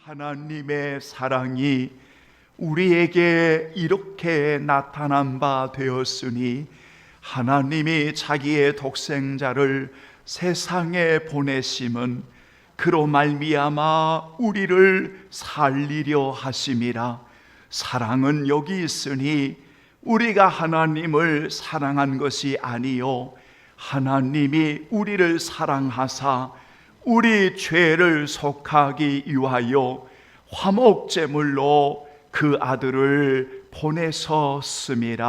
하나님의 사랑이 우리에게 이렇게 나타난 바 되었으니 하나님이 자기의 독생자를 세상에 보내심은 그로 말미암아 우리를 살리려 하심이라. 사랑은 여기 있으니 우리가 하나님을 사랑한 것이 아니요 하나님이 우리를 사랑하사 우리 죄를 속하기 위하여 화목제물로 그 아들을 보내셨음이라.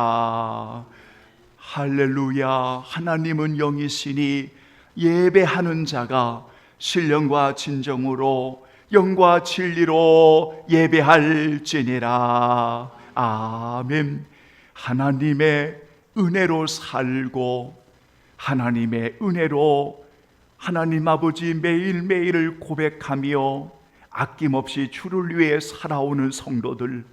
할렐루야. 하나님은 영이시니 예배하는 자가 신령과 진정으로 영과 진리로 예배할지니라. 아멘. 하나님의 은혜로 살고 하나님의 은혜로 하나님 아버지 매일매일을 고백하며 아낌없이 주를 위해 살아오는 성도들,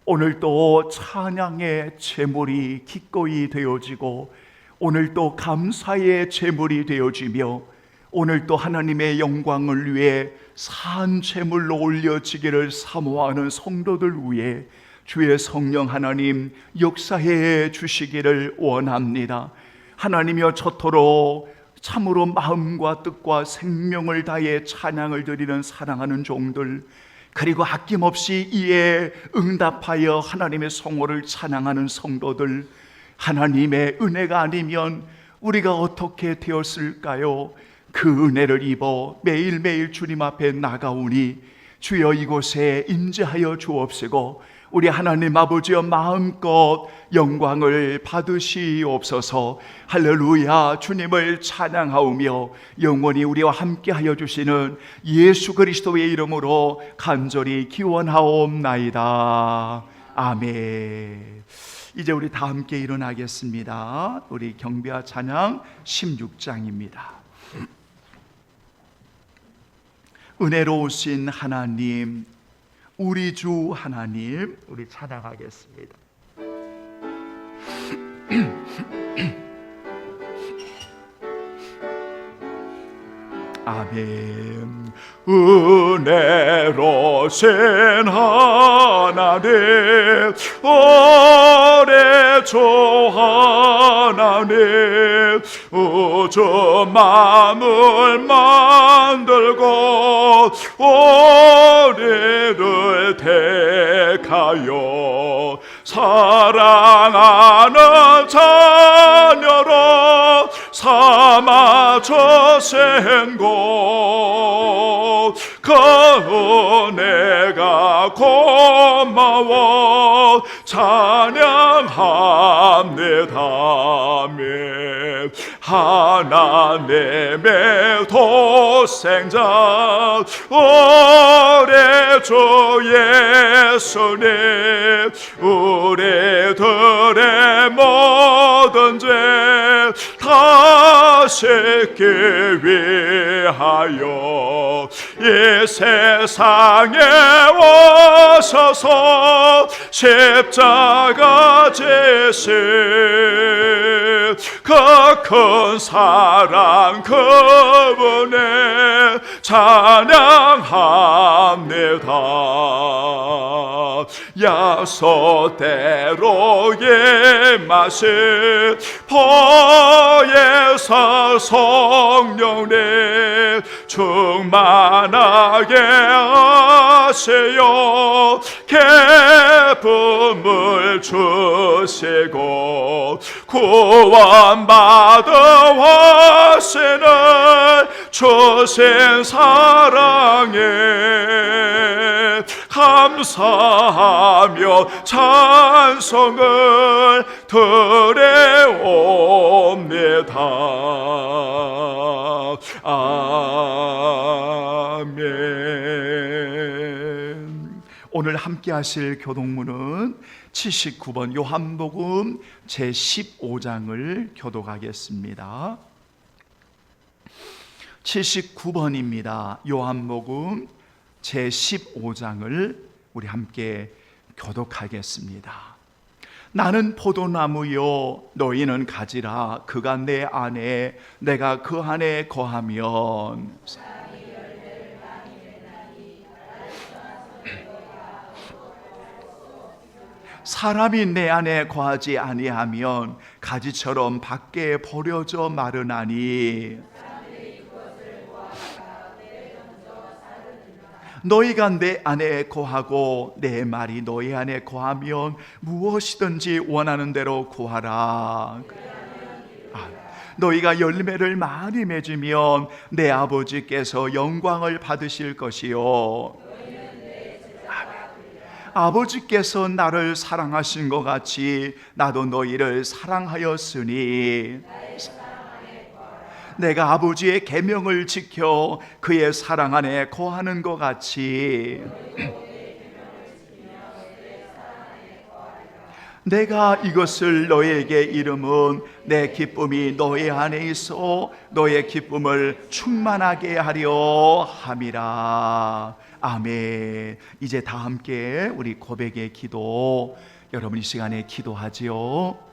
오늘도 찬양의 제물이 기꺼이 되어지고 오늘도 감사의 제물이 되어지며 오늘도 하나님의 영광을 위해 산 제물로 올려지기를 사모하는 성도들 위해 주의 성령 하나님 역사해 주시기를 원합니다. 하나님이여, 저토록 참으로 마음과 뜻과 생명을 다해 찬양을 드리는 사랑하는 종들, 그리고 아낌없이 이에 응답하여 하나님의 성호를 찬양하는 성도들, 하나님의 은혜가 아니면 우리가 어떻게 되었을까요? 그 은혜를 입어 매일매일 주님 앞에 나가오니 주여 이곳에 임재하여 주옵시고 우리 하나님 아버지여 마음껏 영광을 받으시옵소서. 할렐루야. 주님을 찬양하오며 영원히 우리와 함께하여 주시는 예수 그리스도의 이름으로 간절히 기원하옵나이다. 아멘. 이제 우리 다 함께 일어나겠습니다. 우리 경배와 찬양 16장입니다. 은혜로우신 하나님, 우리 주 하나님, 우리 찬양하겠습니다. 아멘. 은혜로우신 하나님, 오래 주 하나님, 우주 만물 만들고 우리를 택하여 사랑하는 자녀로 삼아 주신 곳, 그 은혜가 고마워 찬양합니다. 하나님의 독생자 우리 주 예수님, 우리들의 모든 죄 다 씻기 위하여 이 세상에 오셔서 십자가 지신 그 큰 사랑 그분의 찬양합니다. 약속대로 임하신 보혜사 성령님 충만하게 하시어 기쁨을 주시고 구원받은 하시는 주신 사랑에 감사하며 찬송을 드려옵니다. 아멘. 오늘 함께 하실 교독문은 79번 요한복음 제15장을 교독하겠습니다. 79번입니다. 요한복음 제15장을 우리 함께 교독하겠습니다. 나는 포도나무요 너희는 가지라. 그가 내 안에 내가 그 안에 거하면 사람이 내 안에 거하지 아니하면 가지처럼 밖에 버려져 마르나니 너희가 내 안에 거하고 내 말이 너희 안에 거하면 무엇이든지 원하는 대로 구하라. 너희가 열매를 많이 맺으면 내 아버지께서 영광을 받으실 것이요, 아버지께서 나를 사랑하신 것 같이 나도 너희를 사랑하였으니 내가 아버지의 계명을 지켜 그의 사랑 안에 거하는 것 같이 내가 이것을 너희에게 이름은 내 기쁨이 너희 안에 있어 너의 기쁨을 충만하게 하려 함이라. 아멘. 이제 다 함께 우리 고백의 기도, 여러분 이 시간에 기도하지요.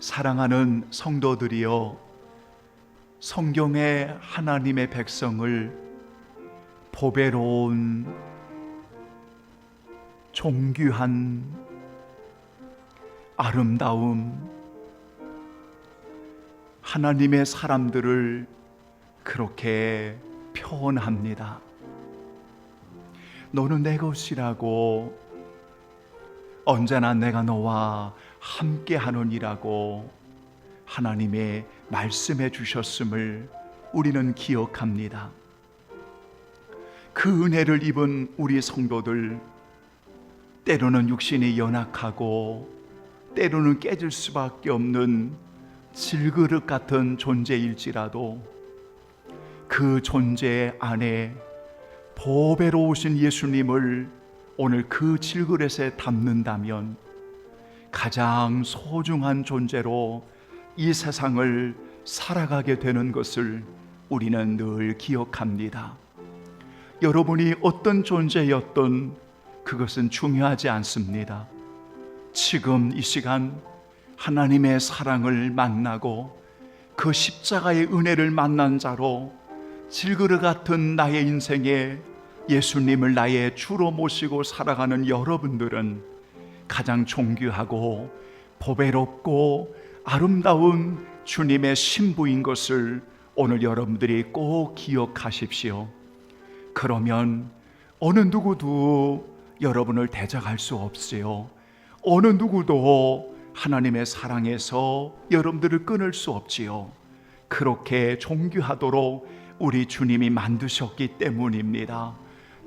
사랑하는 성도들이여, 성경의 하나님의 백성을 보배로운 존귀한 아름다움, 하나님의 사람들을 그렇게 표현합니다. 너는 내 것이라고, 언제나 내가 너와 함께 하느니라고 하나님의 말씀해 주셨음을 우리는 기억합니다. 그 은혜를 입은 우리 성도들, 때로는 육신이 연약하고 때로는 깨질 수밖에 없는 질그릇 같은 존재일지라도 그 존재 안에 보배로우신 예수님을 오늘 그 질그릇에 담는다면 가장 소중한 존재로 이 세상을 살아가게 되는 것을 우리는 늘 기억합니다. 여러분이 어떤 존재였던 그것은 중요하지 않습니다. 지금 이 시간 하나님의 사랑을 만나고 그 십자가의 은혜를 만난 자로 질그릇 같은 나의 인생에 예수님을 나의 주로 모시고 살아가는 여러분들은 가장 존귀하고 보배롭고 아름다운 주님의 신부인 것을 오늘 여러분들이 꼭 기억하십시오. 그러면 어느 누구도 여러분을 대적할 수 없어요. 어느 누구도 하나님의 사랑에서 여러분들을 끊을 수 없지요. 그렇게 존귀하도록 우리 주님이 만드셨기 때문입니다.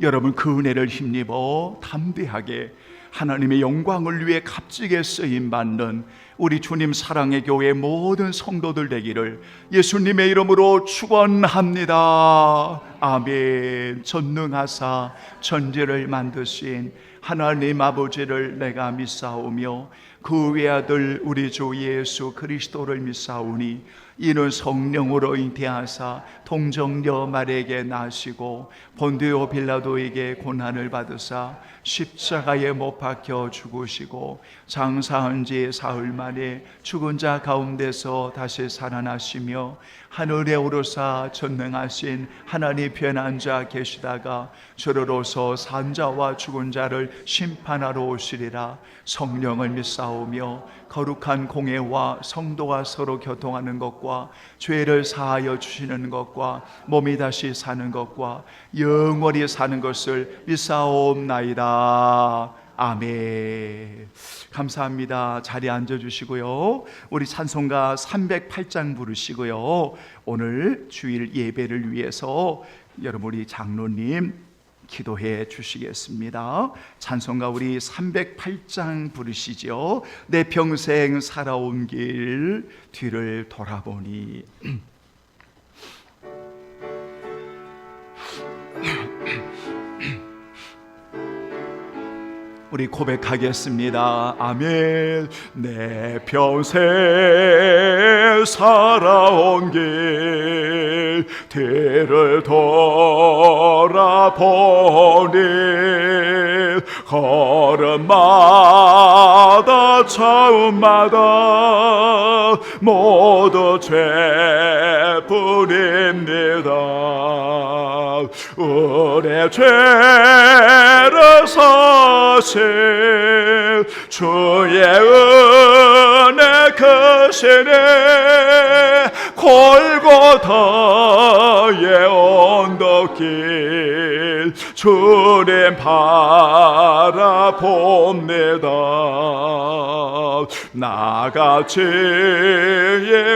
여러분, 그 은혜를 힘입어 담대하게 하나님의 영광을 위해 값지게 쓰임받는 우리 주님 사랑의 교회 모든 성도들 되기를 예수님의 이름으로 축원합니다. 아멘. 전능하사 천지를 만드신 하나님 아버지를 내가 믿사오며 그 외아들 우리 주 예수 그리스도를 믿사오니 이는 성령으로 잉태하사 동정녀 마리아에게 나시고 본디오 빌라도에게 고난을 받으사 십자가에 못 박혀 죽으시고 장사한 지 사흘 만에 죽은 자 가운데서 다시 살아나시며 하늘에 오르사 전능하신 하나님 편에 앉아 계시다가 저러로서 산자와 죽은 자를 심판하러 오시리라. 성령을 믿사오며 거룩한 공회와 성도가 서로 교통하는 것과 죄를 사하여 주시는 것과 몸이 다시 사는 것과 영원히 사는 것을 믿사옵나이다. 아멘. 감사합니다. 자리에 앉아주시고요. 우리 찬송가 308장 부르시고요. 오늘 주일 예배를 위해서 여러분 우리 장로님 기도해 주시겠습니다. 찬송가 우리 308장 부르시죠. 내 평생 살아온 길 뒤를 돌아보니. 우리 고백하겠습니다. 아멘. 내 평생 살아온 길 뒤를 돌아보니 걸음마다 처음마다 모두 죄뿐입니다. 우리 죄를 사실 주의 은혜 크시네. 골고다의 언덕길 주님 바라봅니다. 나같이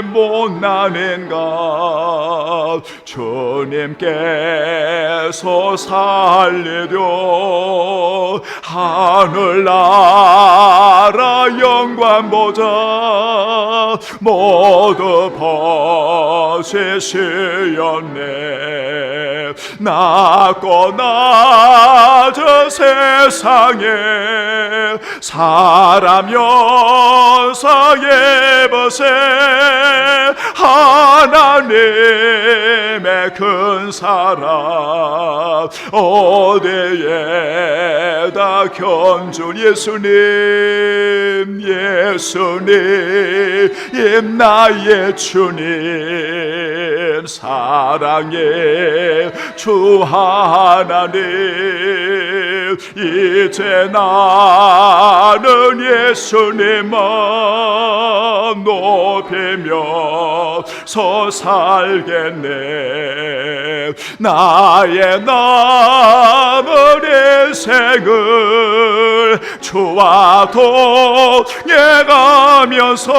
못난인가 주님께서 살리려 하늘나라 영광 보자 모두 벗으시었네. 낮고 낮은 세상에 사람 역사의 벗에 하나님의 큰 사랑 어디에다 견줄 예수님 예수님 나의 주님 사랑의 주 하나님 이제 나는 예수님만 높이면서 살겠네. 나의 남은 인생을 주와 동행하면서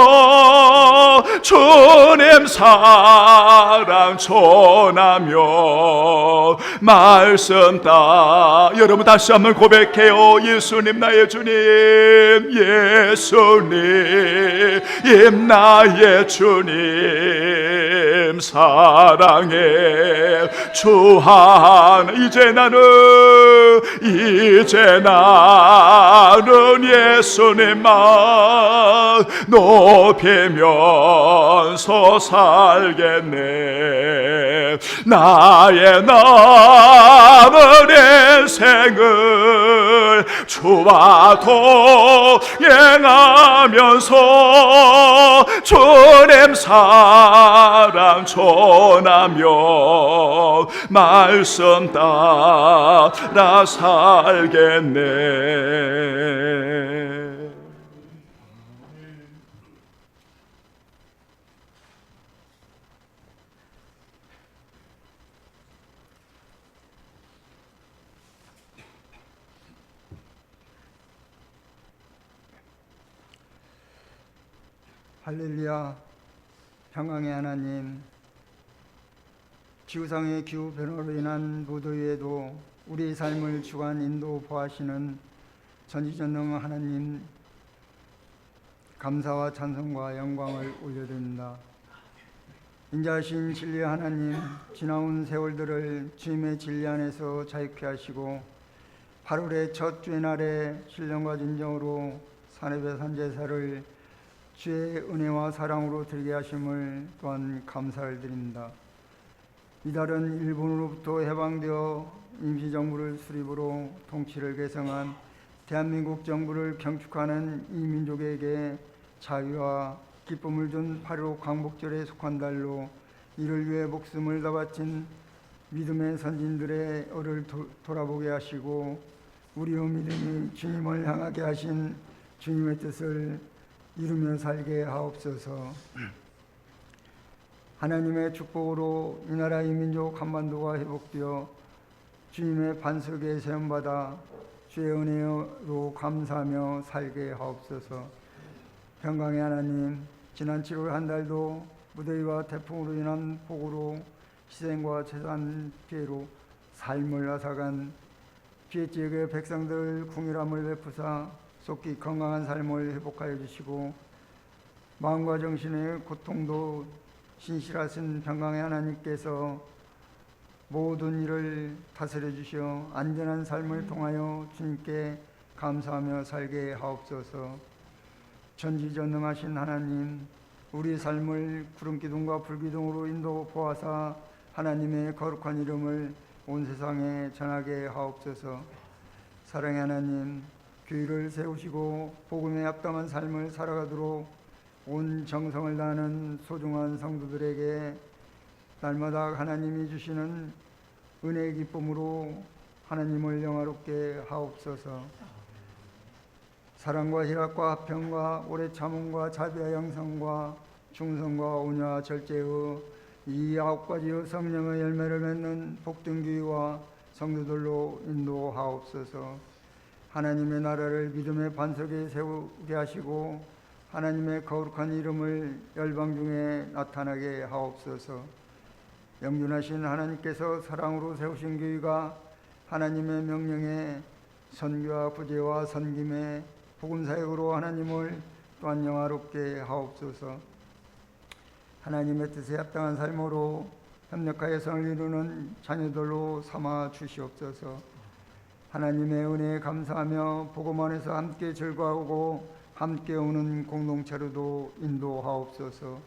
주님 사랑 전하며 말씀 따. 여러분 다시 한번 고백해요. 예수님 나의 주님 예수님 나의 주님 사랑의 주 하나 이제 나는 예수님만 높이면서 살겠네. 나의 남은 인생을 주와 동행하면서 주님 사랑 전하며 말씀 따라 살겠네. 할렐루야. 평강의 하나님, 지구상의 기후변화로 인한 무더위에도 우리 삶을 주관 인도 보하시는 전지전능 하나님, 감사와 찬송과 영광을 올려드립니다. 인자하신 진리의 하나님, 지나온 세월들을 주님의 진리 안에서 자유케 하시고 8월의 첫 주의 날에 신령과 진정으로 산업의 산제사를 주의 은혜와 사랑으로 드리게 하심을 또한 감사를 드립니다. 이달은 일본으로부터 해방되어 임시정부를 수립으로 통치를 개성한 대한민국 정부를 경축하는 이 민족에게 자유와 기쁨을 준 8.15 광복절에 속한 달로 이를 위해 목숨을 다 바친 믿음의 선진들의 얼을 돌아보게 하시고 우리의 믿음이 주님을 향하게 하신 주님의 뜻을 이루며 살게 하옵소서. 하나님의 축복으로 이 나라 이 민족 한반도가 회복되어 주님의 반석에 세움받아 주의 은혜로 감사하며 살게 하옵소서. 평강의 하나님, 지난 7월 한 달도 무더위와 태풍으로 인한 폭우로 희생과 재산 피해로 삶을 앗아간 피해 지역의 백성들 궁일함을 베푸사 속히 건강한 삶을 회복하여 주시고 마음과 정신의 고통도 신실하신 평강의 하나님께서 모든 일을 다스려 주시어 안전한 삶을 통하여 주님께 감사하며 살게 하옵소서. 전지전능하신 하나님, 우리 삶을 구름기둥과 불기둥으로 인도 보아사 하나님의 거룩한 이름을 온 세상에 전하게 하옵소서. 사랑의 하나님, 교회를 세우시고 복음에 합당한 삶을 살아가도록 온 정성을 다하는 소중한 성도들에게 날마다 하나님이 주시는 은혜의 기쁨으로 하나님을 영화롭게 하옵소서. 사랑과 희락과 화평과 오래 참음과 자비와 양성과 충성과 온유와 절제의 이 9가지의 성령의 열매를 맺는 복된 교회와 성도들로 인도하옵소서. 하나님의 나라를 믿음의 반석에 세우게 하시고 하나님의 거룩한 이름을 열방 중에 나타나게 하옵소서. 영존하신 하나님께서 사랑으로 세우신 교회가 하나님의 명령에 선교와 구제와 선김에 복음사역으로 하나님을 또한 영화롭게 하옵소서. 하나님의 뜻에 합당한 삶으로 협력하여 선을 이루는 자녀들로 삼아 주시옵소서. 하나님의 은혜에 감사하며 복음 안에서 함께 즐거워하고 함께 오는 공동체로도 인도하옵소서.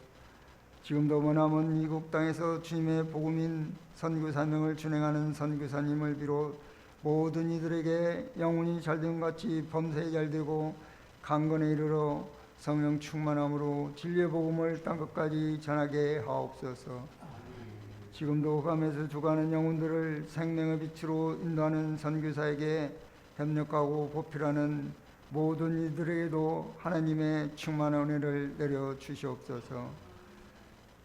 지금도 머나먼 미국 땅에서 주님의 복음인 선교 사명을 준행하는 선교사님을 비롯 모든 이들에게 영혼이 잘됨 같이 범사에 잘되고 강건에 이르러 성령 충만함으로 진리의 복음을 땅끝까지 전하게 하옵소서. 지금도 흑암에서 죽어가는 영혼들을 생명의 빛으로 인도하는 선교사에게 협력하고 보필하는 모든 이들에게도 하나님의 충만한 은혜를 내려 주시옵소서.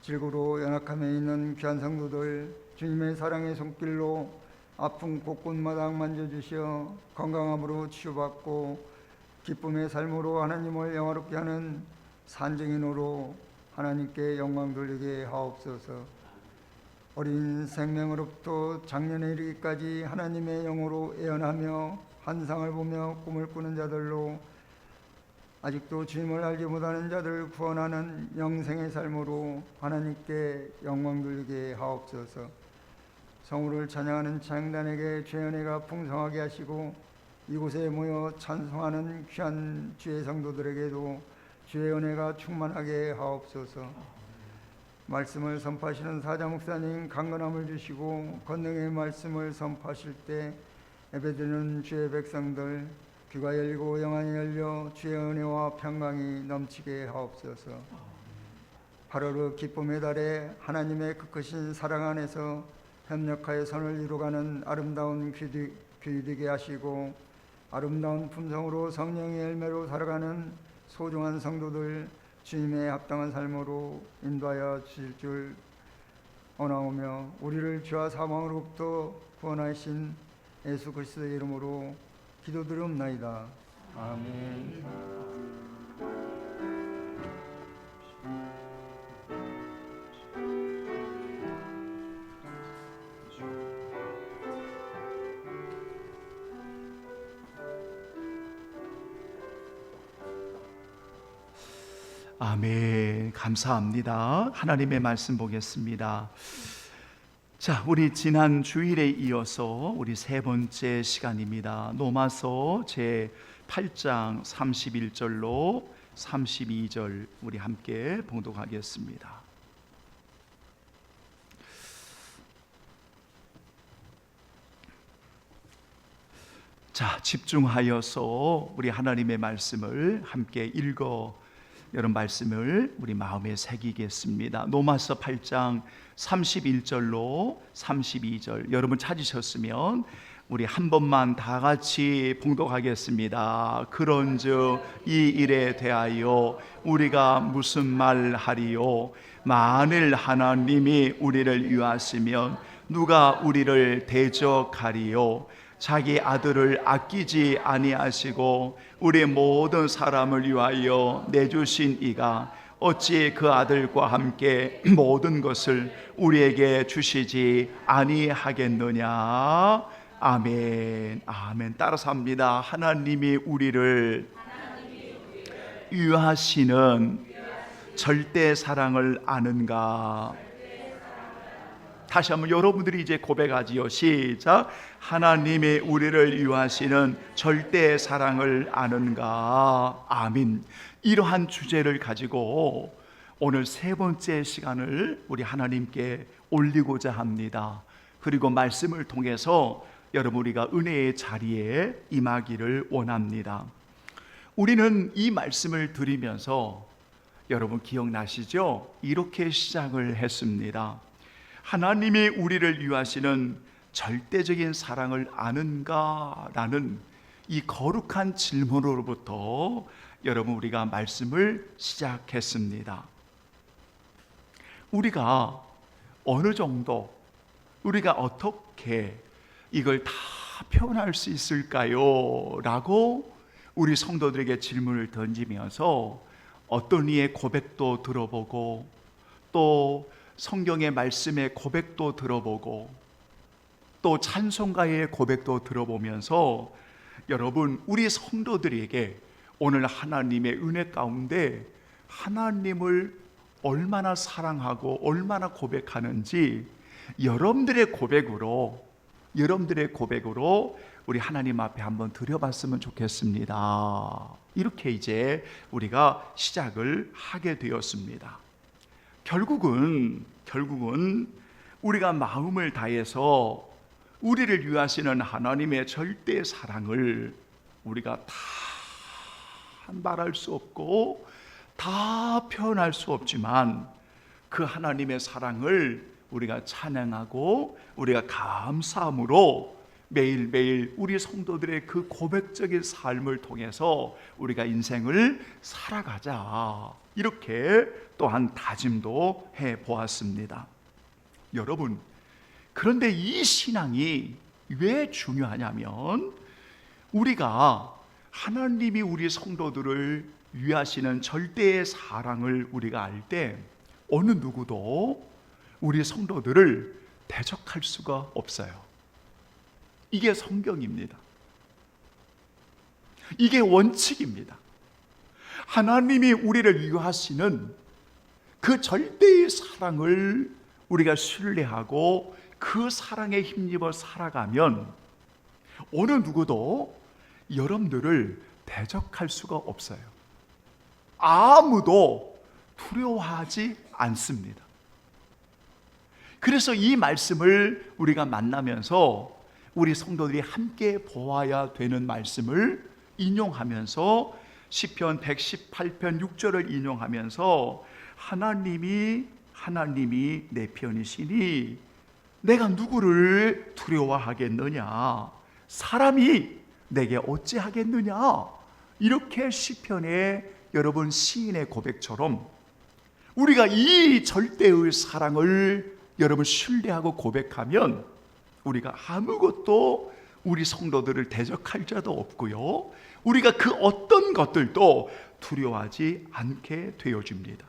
질고로 연약함에 있는 귀한 성도들 주님의 사랑의 손길로 아픈 곳곳마다 만져주시어 건강함으로 치유받고 기쁨의 삶으로 하나님을 영화롭게 하는 산증인으로 하나님께 영광 돌리게 하옵소서. 어린 생명으로부터 장년에 이르기까지 하나님의 영으로 애언하며 환상을 보며 꿈을 꾸는 자들로 아직도 주님을 알지 못하는 자들을 구원하는 영생의 삶으로 하나님께 영광 돌리게 하옵소서. 성우를 찬양하는 찬양단에게 주의 은혜가 풍성하게 하시고 이곳에 모여 찬송하는 귀한 주의 성도들에게도 주의 은혜가 충만하게 하옵소서. 말씀을 선포하시는 사자 목사님 강건함을 주시고 권능의 말씀을 선포하실 때 예배드리는 주의 백성들 귀가 열리고 영안이 열려 주의 은혜와 평강이 넘치게 하옵소서. 8월의 기쁨의 달에 하나님의 그 크신 사랑 안에서 협력하여 선을 이루어가는 아름다운 교회 되게 하시고 아름다운 품성으로 성령의 열매로 살아가는 소중한 성도들 주님의 합당한 삶으로 인도하여 주실 줄 원하오며 우리를 죄와 사망으로부터 구원하신 예수 그리스도의 이름으로 기도드리옵나이다. 아멘. 아멘. 감사합니다. 하나님의 말씀 보겠습니다. 자, 우리 지난 주일에 이어서 우리 세 번째 시간입니다. 로마서 제 8장 31절로 32절 우리 함께 봉독하겠습니다. 자, 집중하여서 우리 하나님의 말씀을 함께 읽어 여러분 말씀을 우리 마음에 새기겠습니다. 로마서 8장 31절로 32절 여러분 찾으셨으면 우리 한 번만 다 같이 봉독하겠습니다. 그런즉 이 일에 대하여 우리가 무슨 말 하리요? 만일 하나님이 우리를 위하시면 누가 우리를 대적하리요? 자기 아들을 아끼지 아니하시고 우리 모든 사람을 위하여 내주신 이가 어찌 그 아들과 함께 모든 것을 우리에게 주시지 아니하겠느냐? 아멘. 아멘. 따라서 합니다. 하나님이 우리를 위하시는 절대 사랑을 아는가? 다시 한번 여러분들이 이제 고백하지요. 시작. 하나님이 우리를 위하시는 절대 사랑을 아는가? 아멘. 이러한 주제를 가지고 오늘 세 번째 시간을 우리 하나님께 올리고자 합니다. 그리고 말씀을 통해서 여러분 우리가 은혜의 자리에 임하기를 원합니다. 우리는 이 말씀을 들으면서 여러분 기억나시죠? 이렇게 시작을 했습니다. 하나님이 우리를 위하시는 절대적인 사랑을 아는가? 라는 이 거룩한 질문으로부터 여러분 우리가 말씀을 시작했습니다. 우리가 어느 정도, 우리가 어떻게 이걸 다 표현할 수 있을까요? 라고 우리 성도들에게 질문을 던지면서 어떤 이의 고백도 들어보고 또 성경의 말씀의 고백도 들어보고 또 찬송가의 고백도 들어보면서 여러분 우리 성도들에게 오늘 하나님의 은혜 가운데 하나님을 얼마나 사랑하고 얼마나 고백하는지 여러분들의 고백으로 우리 하나님 앞에 한번 드려봤으면 좋겠습니다. 이렇게 이제 우리가 시작을 하게 되었습니다. 결국은 우리가 마음을 다해서 우리를 위하시는 하나님의 절대 사랑을 우리가 다 말할 수 없고 다 표현할 수 없지만 그 하나님의 사랑을 우리가 찬양하고 우리가 감사함으로 매일매일 우리 성도들의 그 고백적인 삶을 통해서 우리가 인생을 살아가자, 이렇게 또한 다짐도 해보았습니다. 여러분, 그런데 이 신앙이 왜 중요하냐면 우리가 하나님이 우리 성도들을 위하시는 절대의 사랑을 우리가 알 때 어느 누구도 우리 성도들을 대적할 수가 없어요. 이게 성경입니다. 이게 원칙입니다. 하나님이 우리를 위하시는 그 절대의 사랑을 우리가 신뢰하고 그 사랑에 힘입어 살아가면 어느 누구도 여러분들을 대적할 수가 없어요. 아무도 두려워하지 않습니다. 그래서 이 말씀을 우리가 만나면서 우리 성도들이 함께 보아야 되는 말씀을 인용하면서 시편 118편 6절을 인용하면서 하나님이 내 편이시니 내가 누구를 두려워하겠느냐? 사람이 내게 어찌하겠느냐? 이렇게 시편의 여러분 시인의 고백처럼 우리가 이 절대의 사랑을 여러분 신뢰하고 고백하면 우리가 아무것도 우리 성도들을 대적할 자도 없고요, 우리가 그 어떤 것들도 두려워하지 않게 되어집니다.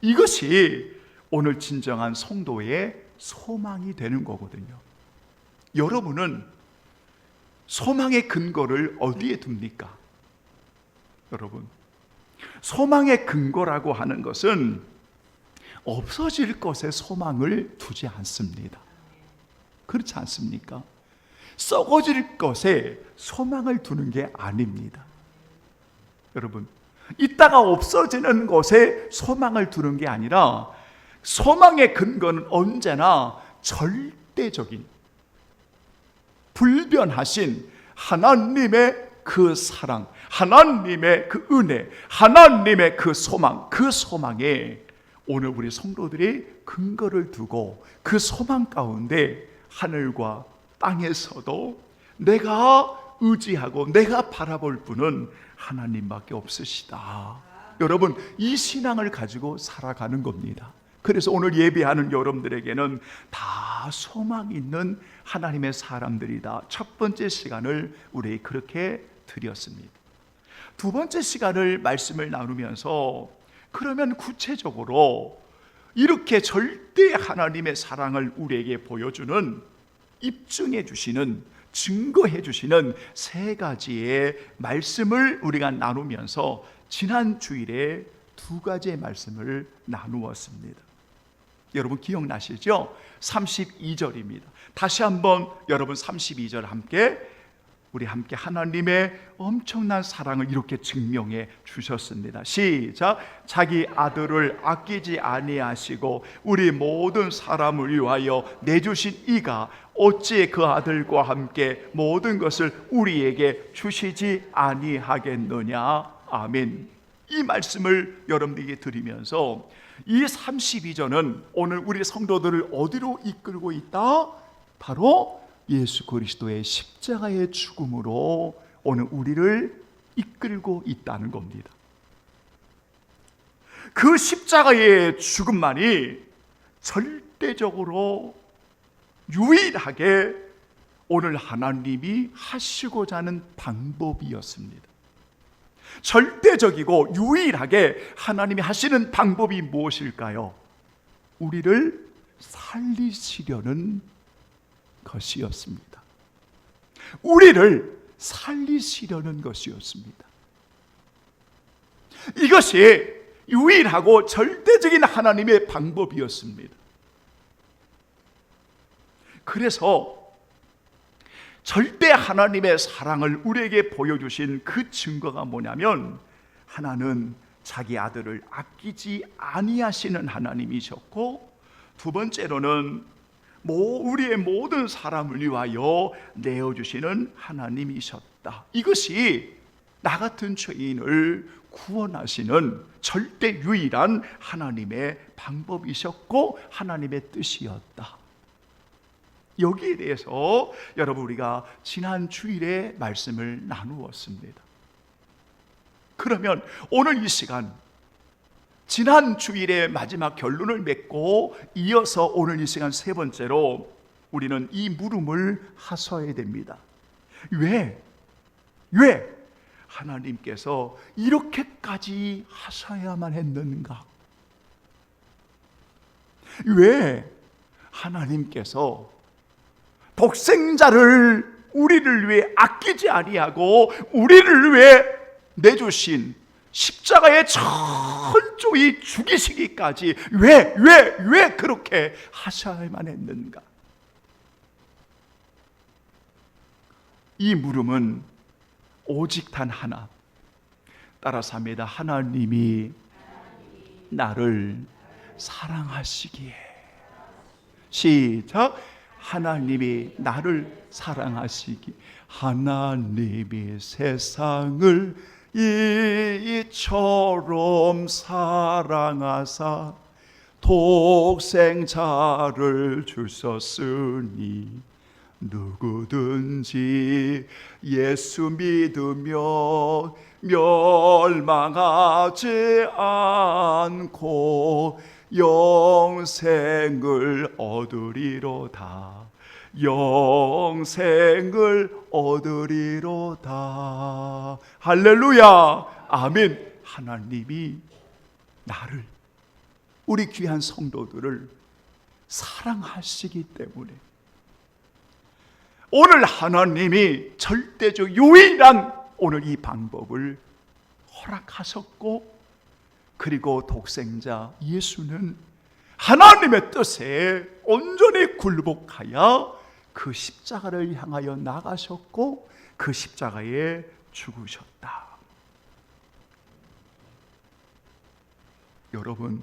이것이 오늘 진정한 성도의 소망이 되는 거거든요. 여러분은 소망의 근거를 어디에 둡니까? 여러분, 소망의 근거라고 하는 것은 없어질 것에 소망을 두지 않습니다. 그렇지 않습니까? 썩어질 것에 소망을 두는 게 아닙니다. 여러분, 이따가 없어지는 것에 소망을 두는 게 아니라 소망의 근거는 언제나 절대적인 불변하신 하나님의 그 사랑, 하나님의 그 은혜, 하나님의 그 소망, 그 소망에 오늘 우리 성도들이 근거를 두고 그 소망 가운데 하늘과 땅에서도 내가 의지하고 내가 바라볼 분은 하나님밖에 없으시다. 여러분, 이 신앙을 가지고 살아가는 겁니다. 그래서 오늘 예배하는 여러분들에게는 다 소망 있는 하나님의 사람들이다. 첫 번째 시간을 우리 그렇게 드렸습니다. 두 번째 시간을 말씀을 나누면서 그러면 구체적으로 이렇게 절대 하나님의 사랑을 우리에게 보여주는, 입증해 주시는, 증거해 주시는 세 가지의 말씀을 우리가 나누면서 지난 주일에 두 가지의 말씀을 나누었습니다. 여러분 기억나시죠? 32절입니다. 다시 한번 여러분 32절 함께 하나님의 엄청난 사랑을 이렇게 증명해 주셨습니다. 시작. 자기 아들을 아끼지 아니하시고 우리 모든 사람을 위하여 내주신 이가 어찌 그 아들과 함께 모든 것을 우리에게 주시지 아니하겠느냐. 아멘. 이 말씀을 여러분들에게 드리면서 이 32절은 오늘 우리 성도들을 어디로 이끌고 있다? 바로 예수 그리스도의 십자가의 죽음으로 오늘 우리를 이끌고 있다는 겁니다. 그 십자가의 죽음만이 절대적으로 유일하게 오늘 하나님이 하시고자 하는 방법이었습니다. 절대적이고 유일하게 하나님이 하시는 방법이 무엇일까요? 우리를 살리시려는 것이었습니다. 우리를 살리시려는 것이었습니다. 이것이 유일하고 절대적인 하나님의 방법이었습니다. 그래서 절대 하나님의 사랑을 우리에게 보여주신 그 증거가 뭐냐면, 하나는 자기 아들을 아끼지 아니하시는 하나님이셨고, 두 번째로는 우리의 모든 사람을 위하여 내어주시는 하나님이셨다. 이것이 나 같은 죄인을 구원하시는 절대 유일한 하나님의 방법이셨고 하나님의 뜻이었다. 여기에 대해서 여러분 우리가 지난 주일에 말씀을 나누었습니다. 그러면 오늘 이 시간, 지난 주일의 마지막 결론을 맺고 이어서 오늘 이 시간 세 번째로 우리는 이 물음을 하셔야 됩니다. 왜 하나님께서 이렇게까지 하셔야만 했는가? 왜 하나님께서 독생자를 우리를 위해 아끼지 아니하고 우리를 위해 내주신 십자가에 철저히 죽이시기까지 왜 그렇게 하셔야만 했는가? 이 물음은 오직 단 하나, 따라서 합니다. 하나님이 나를 사랑하시기에. 시작. 하나님이 나를 사랑하시기, 하나님이 세상을 이처럼 사랑하사 독생자를 주셨으니 누구든지 예수 믿으며 멸망하지 않고 영생을 얻으리로다. 영생을 얻으리로다. 할렐루야. 아멘. 하나님이 나를, 우리 귀한 성도들을 사랑하시기 때문에 오늘 하나님이 절대적 유일한 오늘 이 방법을 허락하셨고, 그리고 독생자 예수는 하나님의 뜻에 온전히 굴복하여 그 십자가를 향하여 나가셨고 그 십자가에 죽으셨다. 여러분,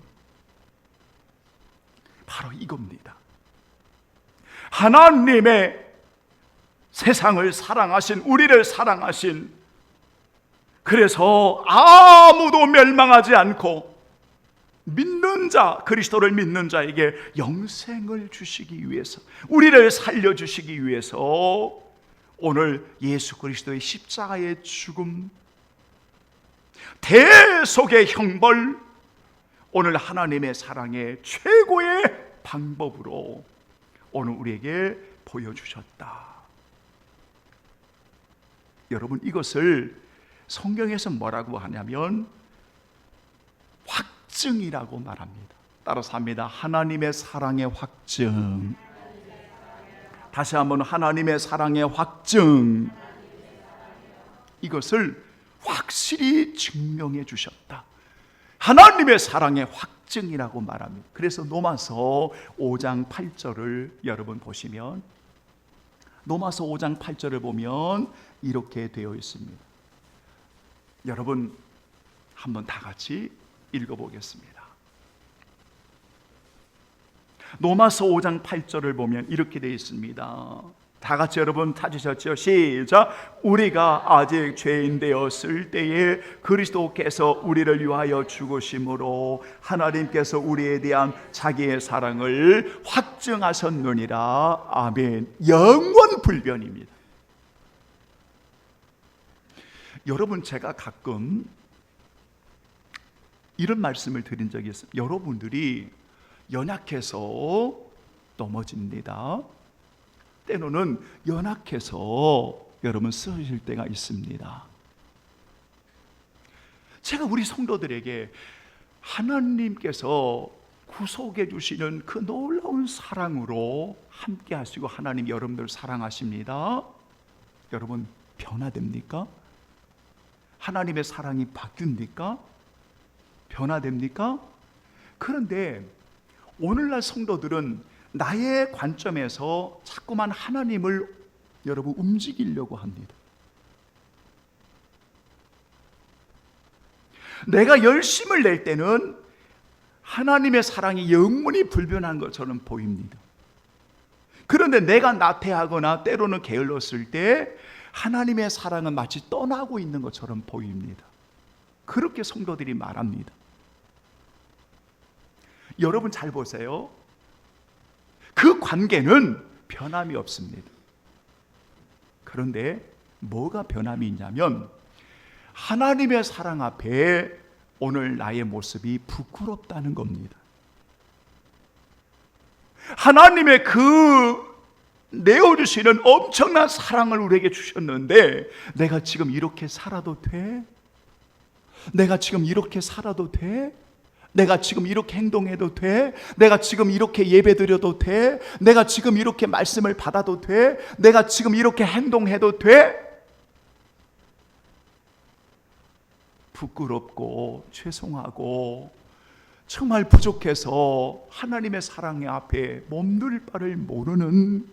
바로 이겁니다. 하나님의 세상을 사랑하신, 우리를 사랑하신, 그래서 아무도 멸망하지 않고 믿는 자, 그리스도를 믿는 자에게 영생을 주시기 위해서, 우리를 살려주시기 위해서 오늘 예수 그리스도의 십자가의 죽음, 대속의 형벌, 오늘 하나님의 사랑의 최고의 방법으로 오늘 우리에게 보여주셨다. 여러분, 이것을 성경에서 뭐라고 하냐면 확증이라고 말합니다. 따라서 합니다. 하나님의 사랑의 확증. 다시 한번 하나님의 사랑의 확증. 이것을 확실히 증명해 주셨다. 하나님의 사랑의 확증이라고 말합니다. 그래서 로마서 5장 8절을 여러분 보시면, 로마서 5장 8절을 보면 이렇게 되어 있습니다. 여러분 한번 다 같이 읽어보겠습니다. 로마서 5장 8절을 보면 이렇게 되어 있습니다. 다 같이 여러분 찾으셨죠? 시작. 우리가 아직 죄인 되었을 때에 그리스도께서 우리를 위하여 죽으심으로 하나님께서 우리에 대한 자기의 사랑을 확증하셨느니라. 아멘. 영원 불변입니다. 여러분, 제가 가끔 이런 말씀을 드린 적이 있어요. 여러분들이 연약해서 넘어집니다. 때로는 연약해서 여러분 쓰러질 때가 있습니다. 제가 우리 성도들에게 하나님께서 구속해 주시는 그 놀라운 사랑으로 함께 하시고 하나님 여러분들 사랑하십니다. 여러분 변화됩니까? 하나님의 사랑이 바뀝니까? 변화됩니까? 그런데 오늘날 성도들은 나의 관점에서 자꾸만 하나님을 여러분 움직이려고 합니다. 내가 열심을 낼 때는 하나님의 사랑이 영원히 불변한 것처럼 보입니다. 그런데 내가 나태하거나 때로는 게을렀을 때 하나님의 사랑은 마치 떠나고 있는 것처럼 보입니다. 그렇게 성도들이 말합니다. 여러분 잘 보세요. 그 관계는 변함이 없습니다. 그런데 뭐가 변함이 있냐면 하나님의 사랑 앞에 오늘 나의 모습이 부끄럽다는 겁니다. 하나님의 그 내어주시는 엄청난 사랑을 우리에게 주셨는데 내가 지금 이렇게 살아도 돼? 내가 지금 이렇게 살아도 돼? 내가 지금 이렇게 행동해도 돼? 내가 지금 이렇게 예배드려도 돼? 내가 지금 이렇게 말씀을 받아도 돼? 내가 지금 이렇게 행동해도 돼? 부끄럽고 죄송하고 정말 부족해서 하나님의 사랑의 앞에 몸둘 바를 모르는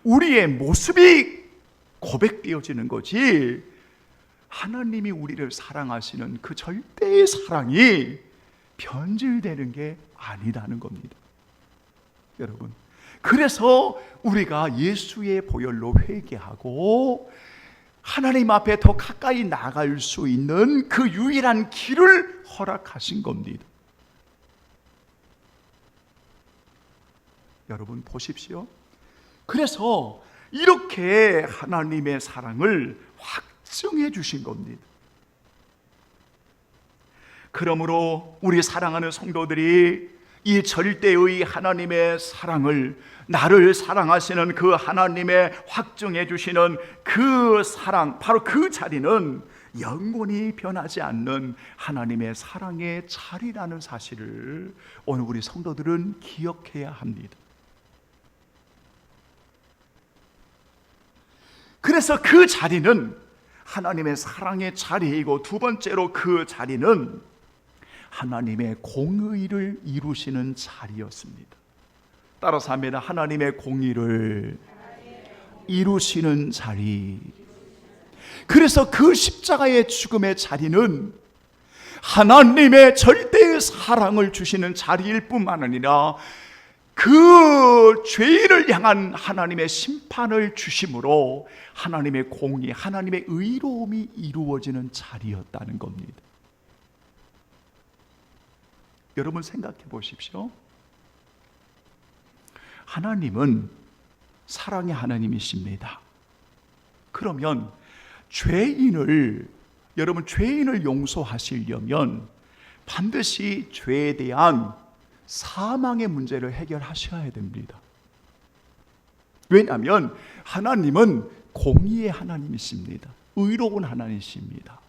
우리의 모습이 고백되어지는 거지, 하나님이 우리를 사랑하시는 그 절대의 사랑이 변질되는 게 아니라는 겁니다. 여러분, 그래서 우리가 예수의 보혈로 회개하고 하나님 앞에 더 가까이 나갈 수 있는 그 유일한 길을 허락하신 겁니다. 여러분 보십시오. 그래서 이렇게 하나님의 사랑을 확증해 주신 겁니다. 그러므로 우리 사랑하는 성도들이 이 절대의 하나님의 사랑을, 나를 사랑하시는 그 하나님의 확증해 주시는 그 사랑, 바로 그 자리는 영원히 변하지 않는 하나님의 사랑의 자리라는 사실을 오늘 우리 성도들은 기억해야 합니다. 그래서 그 자리는 하나님의 사랑의 자리이고, 두 번째로 그 자리는 하나님의 공의를 이루시는 자리였습니다. 따라서 합니다. 하나님의 공의를 이루시는 자리. 그래서 그 십자가의 죽음의 자리는 하나님의 절대의 사랑을 주시는 자리일 뿐만 아니라 그 죄인을 향한 하나님의 심판을 주심으로 하나님의 공의, 하나님의 의로움이 이루어지는 자리였다는 겁니다. 여러분 생각해 보십시오. 하나님은 사랑의 하나님이십니다. 그러면 여러분 죄인을 용서하시려면 반드시 죄에 대한 사망의 문제를 해결하셔야 됩니다. 왜냐하면 하나님은 공의의 하나님이십니다. 의로운 하나님이십니다.